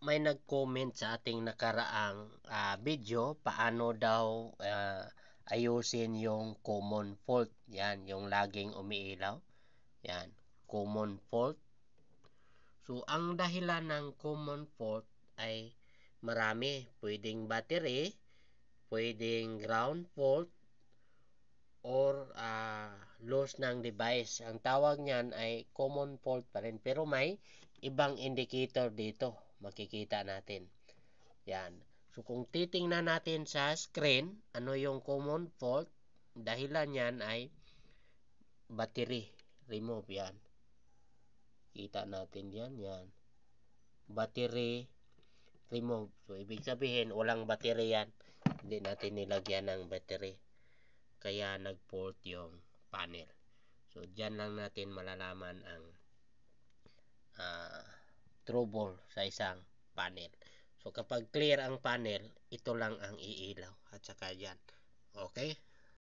may nag-comment sa ating nakaraang video, paano daw ayusin yung common fault. Yan, yung laging umiilaw. Yan, common fault. So, ang dahilan ng common fault ay marami. Pwedeng battery, pwedeng ground fault, or loss ng device. Ang tawag niyan ay common fault pa rin. Pero may ibang indicator dito. Makikita natin. Yan. So, kung titingnan natin sa screen, ano yung common fault? Dahilan yan ay battery remove. Yan. Kita natin yan. Yan. Battery remove. So, ibig sabihin, walang battery yan. Hindi natin nilagyan ng battery. Kaya nag-fault yung panel. So, dyan lang natin malalaman ang trouble sa isang panel. So, kapag clear ang panel, ito lang ang iilaw. At saka dyan. Okay?